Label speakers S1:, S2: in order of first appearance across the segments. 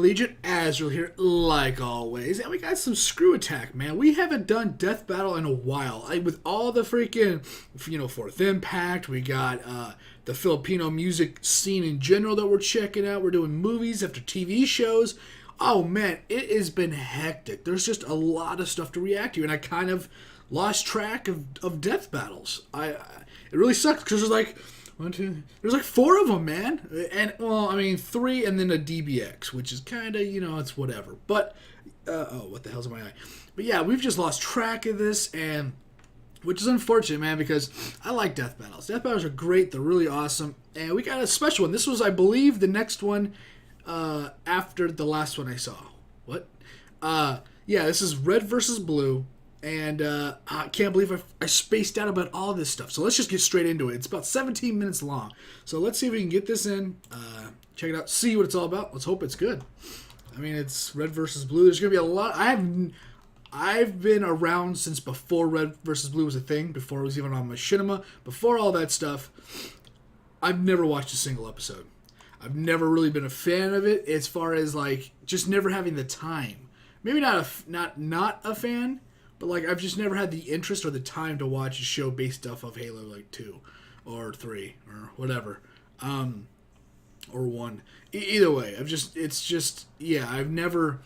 S1: Legion, Azrael here, like always, and we got some Screw Attack, man. We haven't done Death Battle in a while. With all the freaking, Fourth Impact, we got the Filipino music scene in general that we're checking out. We're doing movies after TV shows. Oh, man, it has been hectic. There's just a lot of stuff to react to, and I kind of lost track of Death Battles. It really sucks, because there's like... There's like 4 of them, man. And, 3 and then a DBX, which is kind of, it's whatever. But, what the hell's in my eye? But yeah, we've just lost track of this, and which is unfortunate, man, because I like Death Battles. Death Battles are great. They're really awesome. And we got a special one. This was, I believe, the next one after the last one I saw. What? Yeah, this is Red versus Blue. And I can't believe I spaced out about all this stuff. So let's just get straight into it. It's about 17 minutes long. So let's see if we can get this in. Check it out. See what it's all about. Let's hope it's good. I mean, it's Red versus Blue. There's going to be a lot. I've been around since before Red versus Blue was a thing. Before it was even on Machinima. Before all that stuff. I've never watched a single episode. I've never really been a fan of it. As far as just never having the time. Maybe not a fan. But, I've just never had the interest or the time to watch a show based off of Halo, 2 or 3 or whatever. Or 1. Either way, I've never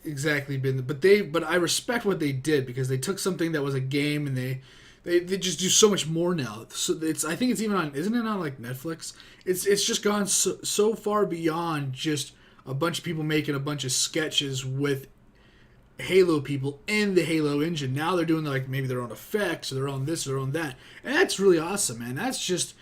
S1: exactly been... But I respect what they did, because they took something that was a game and they just do so much more now. So I think it's even on... Isn't it on, Netflix? It's just gone so far beyond just a bunch of people making a bunch of sketches with Halo people in the Halo engine. Now they're doing maybe their own effects or their own this or their own that, and that's really awesome, man. That's just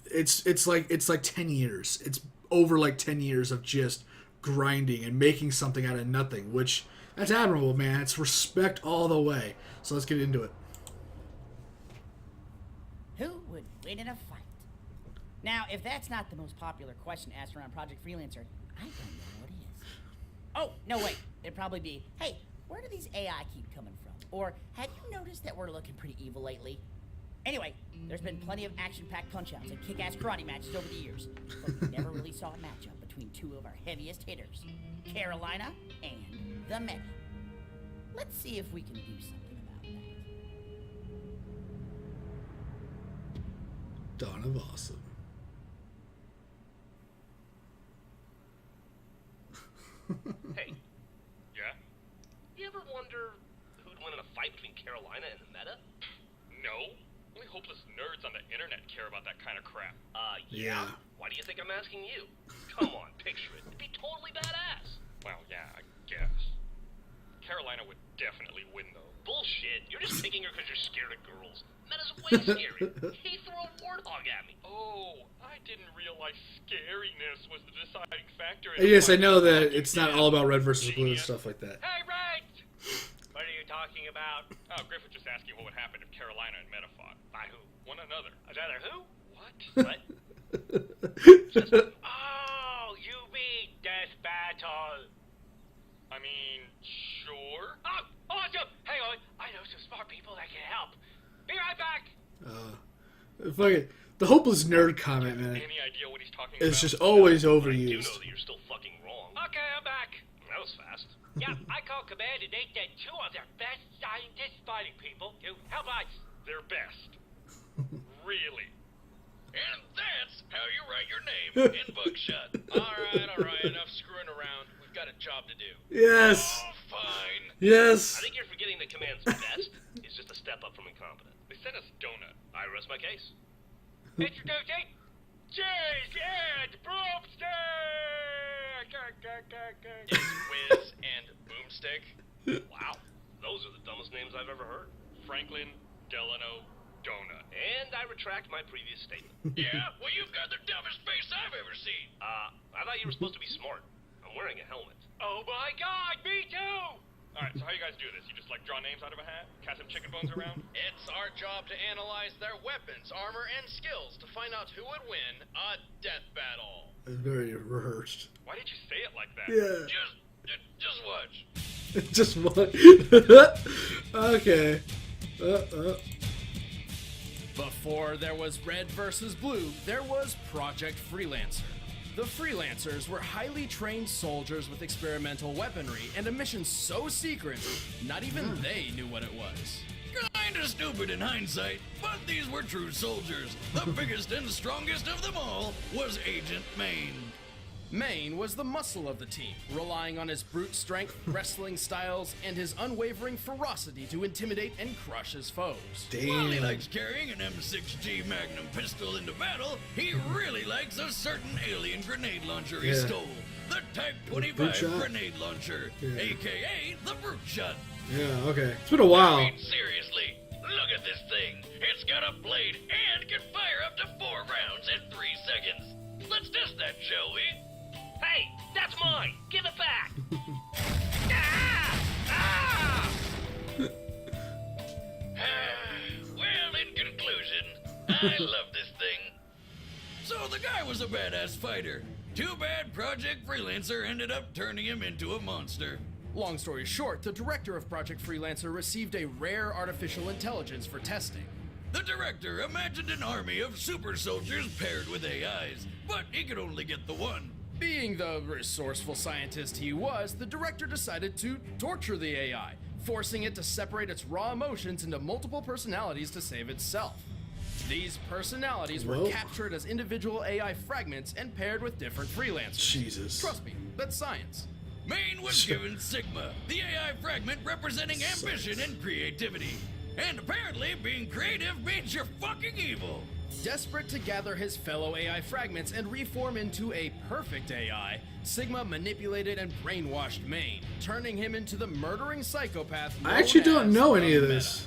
S1: it's like 10 years. It's over 10 years of just grinding and making something out of nothing, which that's admirable, man. It's respect all the way. So let's get into it.
S2: Who would win in a fight? Now, if that's not the most popular question asked around Project Freelancer, I don't know what is. Oh, no, wait. It'd probably be, hey, where do these AI keep coming from? Or, have you noticed that we're looking pretty evil lately? Anyway, there's been plenty of action-packed punch-outs and kick-ass karate matches over the years, but we never really saw a matchup between 2 of our heaviest hitters, Carolina and the Meta. Let's see if we can do something about that.
S1: Dawn of Awesome.
S3: Hey, yeah? You ever wonder who'd win in a fight between Carolina and the Meta?
S4: No. Only hopeless nerds on the internet care about that kind of crap.
S3: Yeah? Why do you think I'm asking you? Come on, picture it. It'd be totally badass.
S4: Well, yeah, I guess. Carolina would definitely win, though.
S3: Bullshit. You're just picking her because you're scared of girls. Meta's way scary. He threw a warthog at me.
S4: Oh, I didn't realize scariness was the deciding factor.
S1: Yes, I know that it's not all about Red versus Blue and stuff like that.
S3: Hey, Red! What are you talking about?
S4: Oh, Griffith just asking what would happen if Carolina and Meta fought.
S3: By who?
S4: One another.
S3: Another who?
S4: What?
S3: What? Oh, you mean Death Battle.
S4: I mean, sure.
S3: Oh, awesome! Hang on, I know some smart people that can help. Be right back!
S1: Fuck it. The hopeless nerd comment, man.
S4: Any idea what he's talking about?
S1: It's just always
S3: I do know
S1: overused.
S3: that you're still fucking wrong. Okay, I'm back. That was fast. Yeah, I call command and they sent 2 of their best scientist fighting people to help us.
S4: Their best. Really?
S5: And that's how you write your name in Buckshot. Alright, enough screwing around. We've got a job to do.
S1: Yes.
S5: Oh, fine.
S1: Yes.
S3: I think you're forgetting that command's best is just a step up from incompetent.
S4: They sent us Donut.
S3: I rest my case. Introducing Cheese and Broomstick!
S5: It's Whiz and Boomstick.
S3: Wow, those are the dumbest names I've ever heard.
S4: Franklin Delano Donut.
S3: And I retract my previous statement.
S5: Yeah, well, you've got the dumbest face I've ever seen.
S3: I thought you were supposed to be smart. I'm wearing a helmet.
S5: Oh my God, me too!
S4: Alright, so how you guys do this? You just draw names out of a hat? Cast some chicken bones around?
S5: It's our job to analyze their weapons, armor, and skills to find out who would win a death battle.
S1: Very rehearsed.
S4: Why did you say it like that?
S1: Yeah.
S5: Just watch.
S1: Just what? Okay.
S6: Before there was Red versus Blue, there was Project Freelancer. The Freelancers were highly trained soldiers with experimental weaponry and a mission so secret, not even they knew what it was.
S5: Kinda stupid in hindsight, but these were true soldiers. The biggest and strongest of them all was Agent Maine.
S6: Maine was the muscle of the team, relying on his brute strength, wrestling styles, and his unwavering ferocity to intimidate and crush his foes.
S5: While he
S1: Damn.
S5: likes carrying an M6G Magnum pistol into battle, he really likes a certain alien grenade launcher he
S1: Yeah.
S5: stole. The Type
S1: Brute
S5: 25
S1: shot?
S5: grenade launcher,
S1: Yeah.
S5: aka the Brute Shot.
S1: Yeah, okay. It's been a while.
S5: I mean, seriously, look at this thing. It's got a blade and can fire up to 4 rounds in 3 seconds. Let's test that, shall we?
S3: Hey, that's mine. Give it back. Ah! Ah!
S5: Well, in conclusion, I love this thing. So the guy was a badass fighter. Too bad Project Freelancer ended up turning him into a monster.
S6: Long story short, the director of Project Freelancer received a rare artificial intelligence for testing.
S5: The director imagined an army of super soldiers paired with AIs, but he could only get the one.
S6: Being the resourceful scientist he was, the director decided to torture the AI, forcing it to separate its raw emotions into multiple personalities to save itself. These personalities were
S1: Whoa.
S6: captured as individual AI fragments and paired with different freelancers.
S1: Jesus.
S6: Trust me, that's science.
S5: Maine was given Sigma, the AI fragment representing ambition and creativity. And apparently being creative means you're fucking evil.
S6: Desperate to gather his fellow AI fragments and reform into a perfect AI, Sigma manipulated and brainwashed Maine, turning him into the murdering psychopath known
S1: I actually don't
S6: as
S1: know
S6: the
S1: any of
S6: Meta.
S1: this.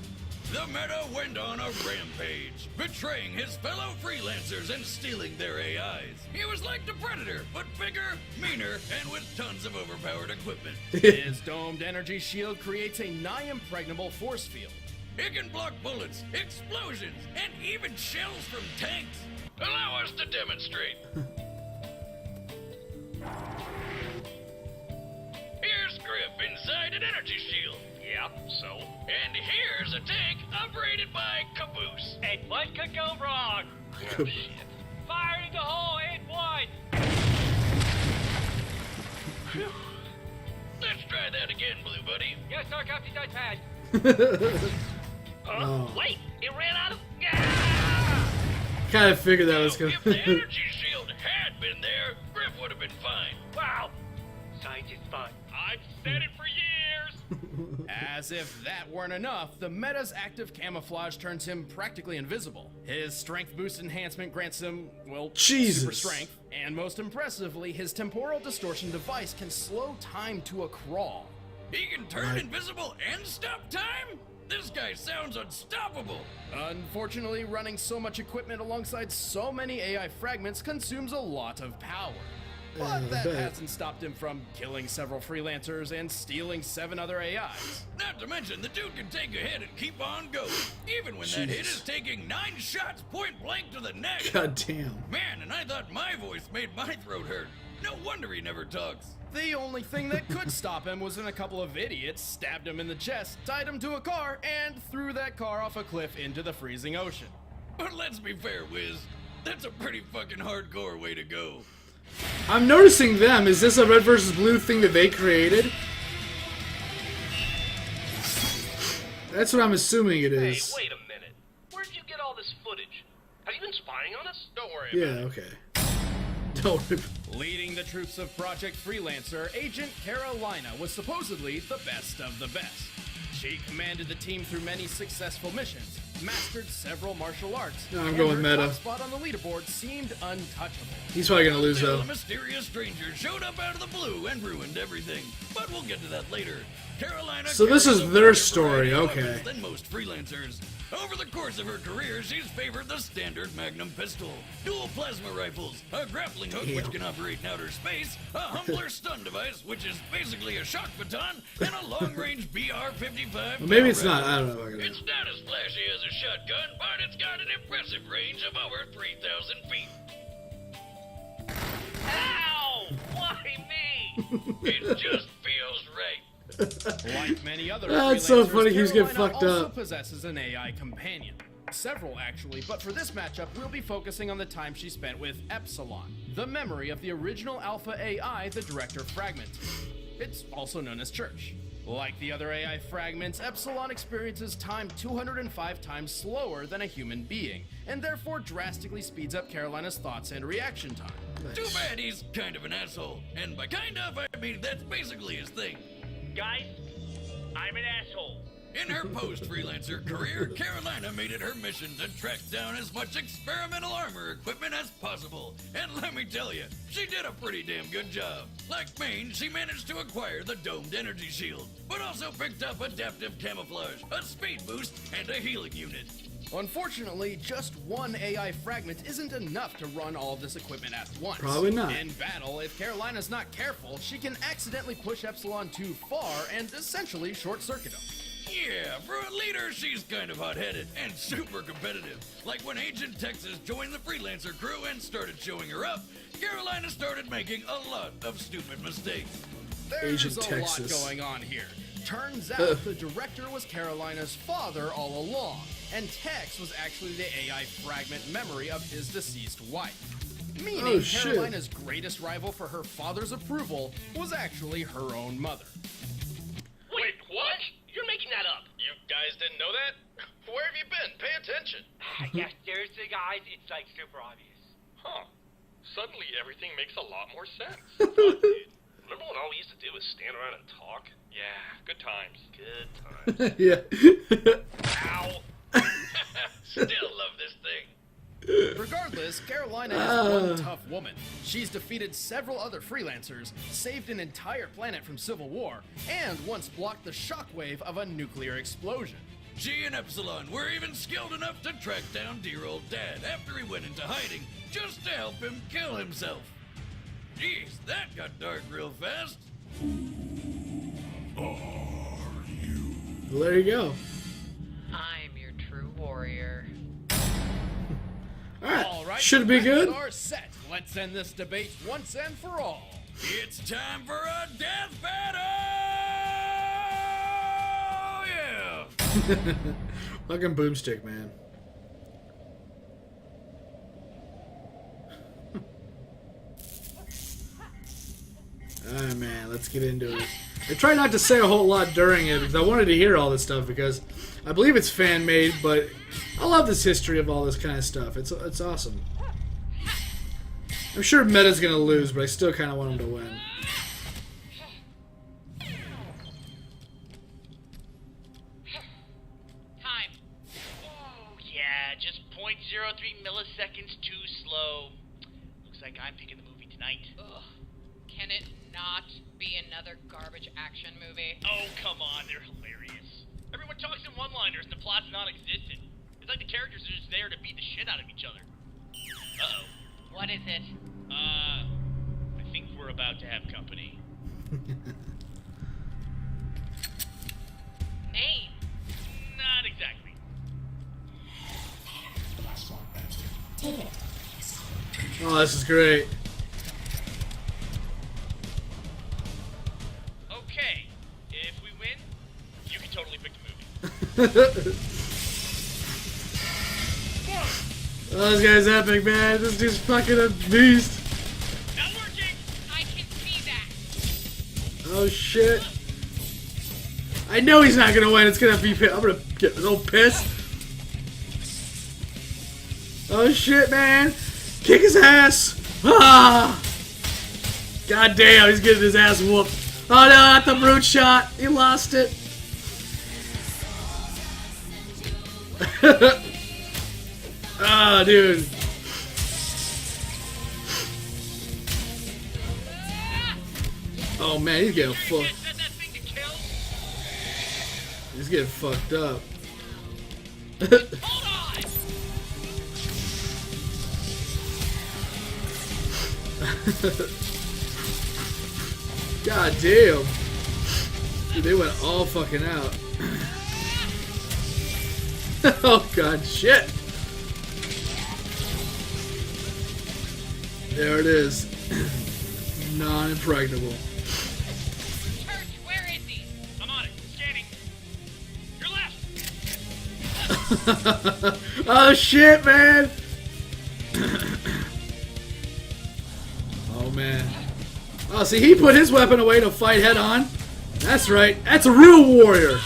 S5: The Meta went on a rampage, betraying his fellow freelancers and stealing their AIs. He was like the Predator, but bigger, meaner, and with tons of overpowered equipment.
S6: His domed energy shield creates a nigh-impregnable force field.
S5: It can block bullets, explosions, and even shells from tanks. Allow us to demonstrate. Here's Griff inside an energy shield.
S3: Yeah, so?
S5: And here's a tank operated by Caboose.
S3: And what could go wrong?
S1: Oh,
S3: shit. Fire in the hole, 8-1.
S5: Let's try that again, Blue Buddy.
S3: Yes, sir, Captain Touchpad. Huh?
S1: Oh.
S3: Wait, it ran out of... Ah!
S1: Kind of figured that was
S5: Now,
S1: gonna.
S5: if the energy shield had been there, Griff would have been fine.
S3: Wow. Science is fun.
S4: I've said it for years.
S6: As if that weren't enough, the Meta's active camouflage turns him practically invisible. His strength boost enhancement grants him, well,
S1: Jesus.
S6: super strength. And most impressively, his temporal distortion device can slow time to a crawl.
S5: He can turn invisible and stop time? This guy sounds unstoppable.
S6: Unfortunately, running so much equipment alongside so many AI fragments consumes a lot of power. But that
S1: bet.
S6: hasn't stopped him from killing several freelancers and stealing 7 other AIs.
S5: Not to mention, the dude can take a hit and keep on going, even when that hit
S1: Jesus.
S5: is taking 9 shots point blank to the neck.
S1: God damn.
S5: Man, and I thought my voice made my throat hurt. No wonder he never talks.
S6: The only thing that could stop him was when a couple of idiots stabbed him in the chest, tied him to a car, and threw that car off a cliff into the freezing ocean.
S5: But let's be fair, Wiz. That's a pretty fucking hardcore way to go.
S1: I'm noticing them. Is this a red versus blue thing that they created? That's what I'm assuming it
S3: Hey,
S1: is.
S3: wait a minute. Where'd you get all this footage? Have you been spying on us?
S5: Don't worry
S1: Yeah,
S5: about it.
S1: okay. Don't.
S6: Leading the troops of Project Freelancer, Agent Carolina was supposedly the best of the best. She commanded the team through many successful missions, mastered several martial arts,
S1: No, I'm
S6: and
S1: going
S6: her
S1: meta.
S6: top spot on the leaderboard seemed untouchable.
S1: He's probably gonna lose
S5: Until
S1: though.
S5: a mysterious stranger showed up out of the blue and ruined everything. But we'll get to that later. Carolina
S1: So this
S5: carries
S1: is
S5: a
S1: their
S5: wider
S1: story,
S5: variety of
S1: okay.
S5: weapons than most freelancers. Over the course of her career, she's favored the standard Magnum pistol, dual plasma rifles, a grappling hook which
S1: Damn.
S5: can operate in outer space, a humbler stun device which is basically a shock baton, and a long-range BR-55.
S1: Well, maybe it's
S5: battle
S1: not. I
S5: rifle.
S1: don't know. I
S5: It's not as flashy as a shotgun, but it's got an impressive range of over 3,000 feet.
S3: Ow! Why me?
S5: It just feels right.
S6: Like many other
S1: That's so
S6: freelancers,
S1: funny, he was getting
S6: Carolina
S1: fucked
S6: also
S1: up.
S6: possesses an AI companion. Several, actually, but for this matchup, we'll be focusing on the time she spent with Epsilon, the memory of the original Alpha AI the director fragmented. It's also known as Church. Like the other AI fragments, Epsilon experiences time 205 times slower than a human being, and therefore drastically speeds up Carolina's thoughts and reaction time.
S5: Too bad he's kind of an asshole. And by kind of, I mean that's basically his thing.
S3: Guys, I'm an asshole.
S5: In her post-freelancer career, Carolina made it her mission to track down as much experimental armor equipment as possible. And let me tell you, she did a pretty damn good job. Like Maine, she managed to acquire the domed energy shield, but also picked up adaptive camouflage, a speed boost, and a healing unit.
S6: Unfortunately, just one AI fragment isn't enough to run all of this equipment at once.
S1: Probably not.
S6: In battle, if Carolina's not careful, she can accidentally push Epsilon too far and essentially short-circuit him.
S5: Yeah, for a leader, she's kind of hot-headed and super competitive. Like when Agent Texas joined the Freelancer crew and started showing her up, Carolina started making a lot of stupid mistakes.
S6: There's
S1: Agent
S6: a
S1: Texas.
S6: lot going on here. Turns out the director was Carolina's father all along, and Tex was actually the AI fragment memory of his deceased wife. Meaning
S1: Oh, shit.
S6: Carolina's greatest rival for her father's approval was actually her own mother.
S3: Wait, what? You're making that up.
S4: You guys didn't know that? Where have you been? Pay attention.
S3: Yeah, seriously, guys, it's like super obvious.
S4: Huh. Suddenly everything makes a lot more sense.
S3: Dude, remember when all we used to do was stand around and talk?
S4: Yeah, good times.
S3: Good times.
S1: Yeah.
S3: Ow.
S5: Still love this thing.
S6: Regardless, Carolina is one tough woman. She's defeated several other freelancers, saved an entire planet from civil war, and once blocked the shockwave of a nuclear explosion.
S5: She and Epsilon were even skilled enough to track down dear old Dad after he went into hiding, just to help him kill himself. Jeez, that got dark real fast.
S1: Well, there you go.
S7: I'm your true warrior.
S6: All right,
S1: Should be
S6: the
S1: good.
S6: records are set. Let's end this debate once and for all.
S5: It's time for a death battle! Yeah!
S1: Fucking boomstick, man. Alright, man, let's get into it. I try not to say a whole lot during it because I wanted to hear all this stuff because I believe it's fan made, but I love this history of all this kind of stuff. It's awesome. I'm sure Meta's gonna lose, but I still kind of want him to win.
S7: Time.
S3: Oh, yeah, just 0.03 milliseconds too slow. Looks like I'm picking the movie tonight.
S7: Ugh. Can it not be another garbage action movie?
S3: Oh, come on, they're hilarious. Everyone talks in one-liners and the plot's non-existent. It's like the characters are just there to beat the shit out of each other. Uh-oh.
S7: What is it?
S3: I think we're about to have company.
S7: Name.
S3: Not exactly.
S1: Oh, this is great.
S3: Okay, if we win, you can totally pick the movie.
S1: Oh, this guy's epic, man. This dude's fucking a beast.
S3: Not working!
S7: I can see that.
S1: Oh, shit. I know he's not gonna win. It's gonna be... I'm gonna get a little pissed. Oh, shit, man. Kick his ass. Ah! God damn, he's getting his ass whooped. Oh, no, not the brute shot. He lost it. Ah, dude. Oh man, he's getting fucked.
S3: Can't set that thing to kill.
S1: He's getting fucked up.
S3: Hold on!
S1: God damn. Dude, they went all fucking out. Oh god, shit. There it is. Non-impregnable.
S7: Church, where is he?
S3: I'm on it. Scanning. Your left!
S1: Oh shit, man! Oh man. Oh, see, he put his weapon away to fight head on. That's right. That's a real warrior.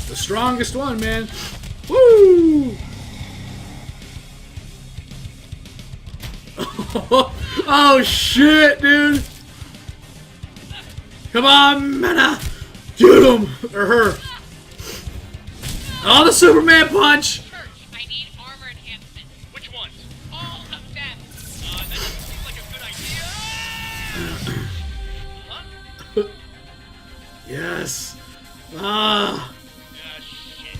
S1: The strongest one, man. Woo! Oh shit, dude! Come on, Mena! Get him! Or her. Oh, the Superman punch!
S7: Church, I need armor enhancement.
S3: Which ones?
S7: All of them.
S3: That doesn't seem like a good idea.
S1: Yes. Ah.
S3: Shit.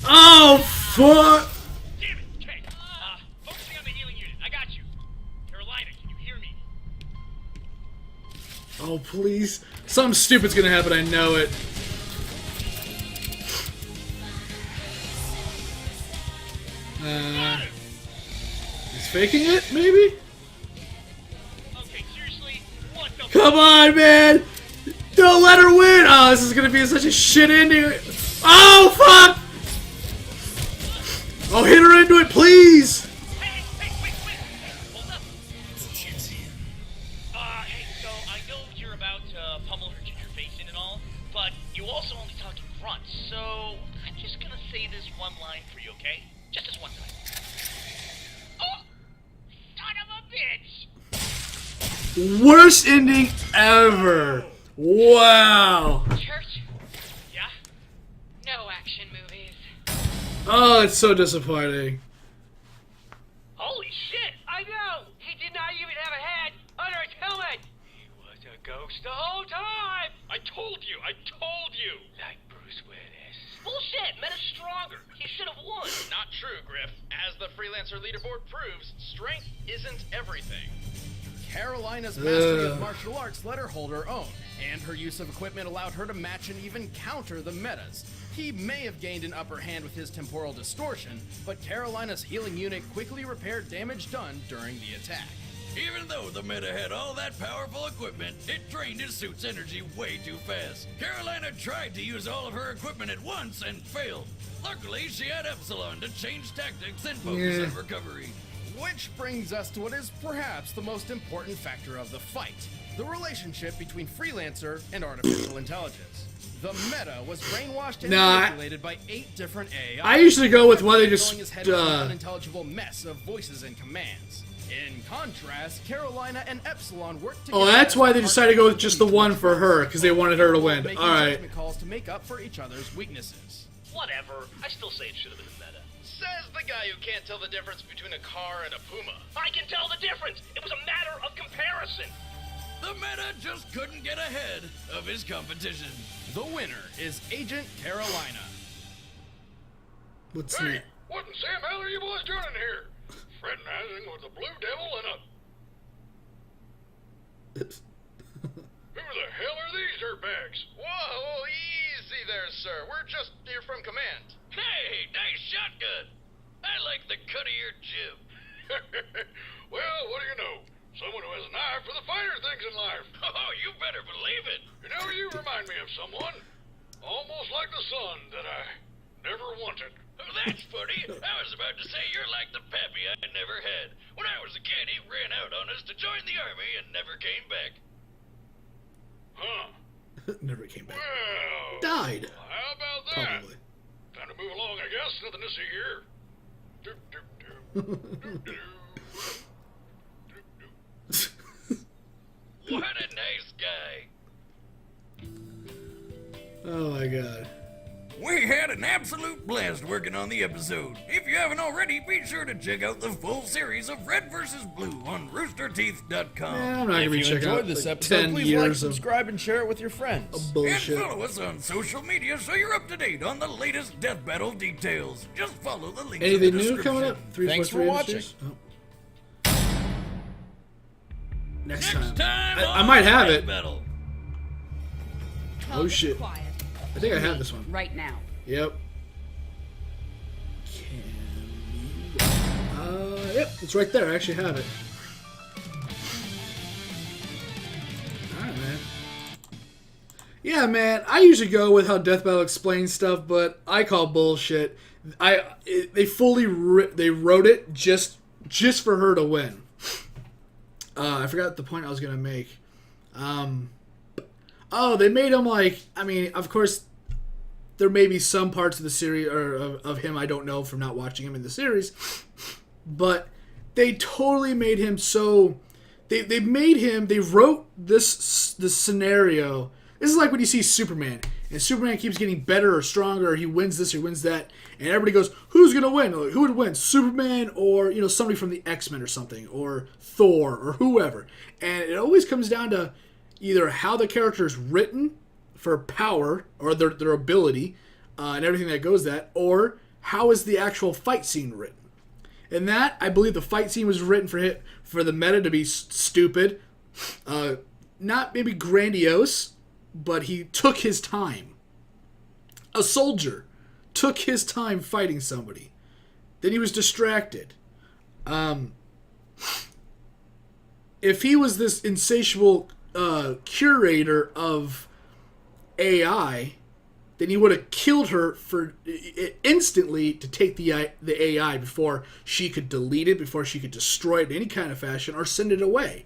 S1: Oh, fuck!
S3: Damn it. Okay. Focusing on the healing unit. I got you. Carolina, can you hear me?
S1: Oh, please. Something stupid's gonna happen, I know it. He's faking it, maybe?
S3: Okay, seriously? What the
S1: Come on, man! Don't let her win! Oh, this is gonna be such a shit ending. Oh, fuck! Oh, hit her into it, please!
S3: Hey, wait. Hey, hold up. Hey, so I know you're about to pummel her ginger face in and all, but you also only talk in front, so I'm just gonna say this one line for you, okay? Just this one time. Oh! Son of a bitch!
S1: Worst ending ever! Wow!
S7: Church,
S3: Yeah?
S7: no action movies.
S1: Oh, it's so disappointing.
S3: Holy shit! I know! He did not even have a head under his helmet! He was a ghost the whole time!
S4: I told you!
S3: Like Bruce Willis. Bullshit! Meta's stronger! He should have won!
S6: Not true, Griff. As the Freelancer leaderboard proves, strength isn't everything. Carolina's mastery of martial arts let her hold her own, and her use of equipment allowed her to match and even counter the metas. He may have gained an upper hand with his temporal distortion, but Carolina's healing unit quickly repaired damage done during the attack.
S5: Even though the meta had all that powerful equipment, it drained his suit's energy way too fast. Carolina tried to use all of her equipment at once and failed. Luckily, she had Epsilon to change tactics and focus on recovery.
S6: Which brings us to what is perhaps the most important factor of the fight, the relationship between Freelancer and artificial intelligence. The meta was brainwashed and manipulated by 8 different AI.
S1: I usually go with why they just,
S6: filling his head with an unintelligible mess of voices and commands. In contrast, Carolina and Epsilon worked together.
S1: Oh, that's why they
S6: as
S1: decided to go with
S6: partners,
S1: just the one for her, because they wanted her to win.
S6: making
S1: Alright.
S6: judgment calls to make up for each other's weaknesses.
S3: Whatever. I still say it should have been a meta.
S6: Says the guy who can't tell the difference between a car and a Puma.
S3: I can tell the difference! It was a matter of comparison!
S5: The meta just couldn't get ahead of his competition.
S6: The winner is Agent Carolina.
S1: What's
S4: Hey,
S1: next?
S4: what in Sam hell are you boys doing in here? Fraternizing with the Blue Devil and a... Who the hell are these dirtbags?
S6: Whoa, easy there, sir. We're just here from command.
S5: Hey, nice shotgun. I like the cut of your jib.
S4: Well, what do you know? Someone who has an eye for the finer things in life.
S5: Oh, you better believe it.
S4: You know, you remind me of someone. Almost like the son that I never wanted.
S5: Oh, that's funny. I was about to say you're like the pappy I never had. When I was a kid, he ran out on us to join the army and never came back.
S4: Huh.
S1: Never came back.
S4: Well,
S1: Died.
S4: how about that?
S1: Probably.
S4: Time to move along, I guess. Nothing to see here. Doop, doop, doop. Doop, doop.
S5: What a nice guy.
S1: Oh my god.
S5: We had an absolute blast working on the episode. If you haven't already, be sure to check out the full series of Red vs. Blue on roosterteeth.com.
S1: Man, I'm not gonna be
S6: If you
S1: checking out
S6: enjoyed this
S1: like
S6: episode,
S1: 10
S6: please
S1: years
S6: like,
S1: of
S6: subscribe, and share it with your friends.
S5: And
S1: bullshit.
S5: follow us on social media so you're up to date on the latest death battle details. Just follow the links in
S1: Anything
S5: the
S1: new
S5: description.
S1: coming up?
S6: Thanks
S1: 343
S6: for watching.
S1: Industries? Oh. Next
S5: Next time
S1: I
S5: on
S1: might have
S5: Death
S1: it.
S5: Battle.
S1: Oh shit.
S2: Quiet.
S1: I think I have this one.
S2: Right now.
S1: Yep. Yep, it's right there. I actually have it. Alright, man. Yeah, man. I usually go with how Death Battle explains stuff, but I call bullshit. They fully they wrote it just for her to win. I forgot the point I was gonna make. They made him like. I mean, of course, there may be some parts of the series or of him I don't know from not watching him in the series, but they totally made him so. They made him. They wrote this scenario. This is like when you see Superman, and Superman keeps getting better or stronger, or he wins this or wins that, and everybody goes, who's going to win? Like, who would win, Superman or, somebody from the X-Men or something, or Thor, or whoever. And it always comes down to either how the character is written for power, or their ability, and everything that goes that, or how is the actual fight scene written. And that, I believe the fight scene was written for the meta to be stupid, not maybe grandiose, but he took his time. A soldier took his time fighting somebody. Then he was distracted. If he was this insatiable curator of AI, then he would have killed her instantly to take the AI before she could delete it, before she could destroy it in any kind of fashion, or send it away.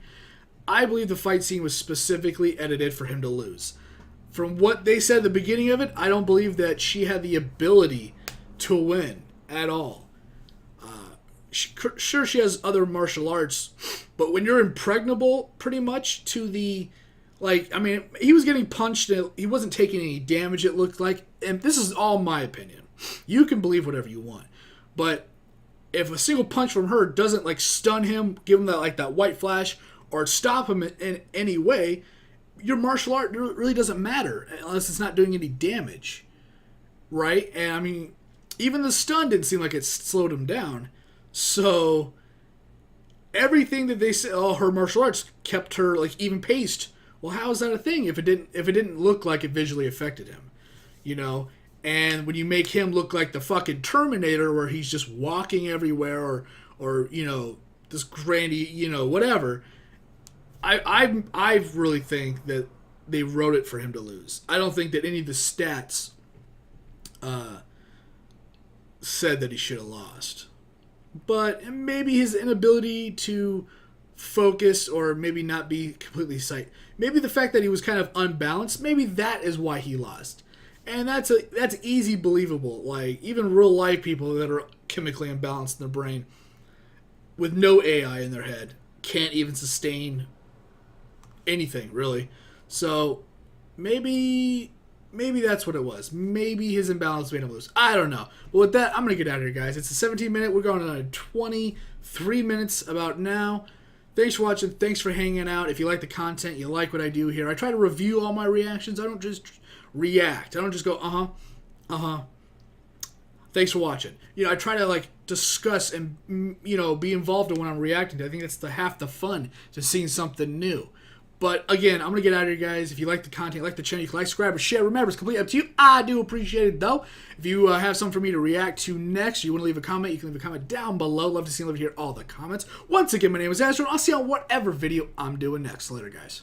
S1: I believe the fight scene was specifically edited for him to lose. From what they said at the beginning of it, I don't believe that she had the ability to win at all. Sure, she has other martial arts, but when you're impregnable, pretty much, to the... he was getting punched, and he wasn't taking any damage, it looked like. And this is all my opinion. You can believe whatever you want. But if a single punch from her doesn't, stun him, give him that white flash, or stop him in any way, your martial art really doesn't matter unless it's not doing any damage, right? And even the stun didn't seem like it slowed him down. So everything that they said, her martial arts kept her even paced. Well, how is that a thing if it didn't look like it visually affected him, And when you make him look like the fucking Terminator, where he's just walking everywhere, or this grandy, whatever. I really think that they wrote it for him to lose. I don't think that any of the stats said that he should have lost. But maybe his inability to focus, or maybe not be completely sight. Maybe the fact that he was kind of unbalanced, maybe that is why he lost. And that's easy believable. Even real life people that are chemically imbalanced in their brain with no AI in their head can't even sustain anything, really. So maybe that's what it was. Maybe his imbalance made him lose. I don't know. But with that, I'm going to get out of here, guys. It's a 17-minute. We're going on 23 minutes about now. Thanks for watching. Thanks for hanging out. If you like the content, you like what I do here. I try to review all my reactions. I don't just react. I don't just go, Thanks for watching. I try to discuss and be involved in what I'm reacting to. I think that's half the fun, to seeing something new. But again, I'm going to get out of here, guys. If you like the content, like the channel, you can subscribe, or share. Remember, it's completely up to you. I do appreciate it, though. If you have something for me to react to next, or you want to leave a comment, you can leave a comment down below. Love to see and love to hear all the comments. Once again, my name is Astro, and I'll see you on whatever video I'm doing next. Later, guys.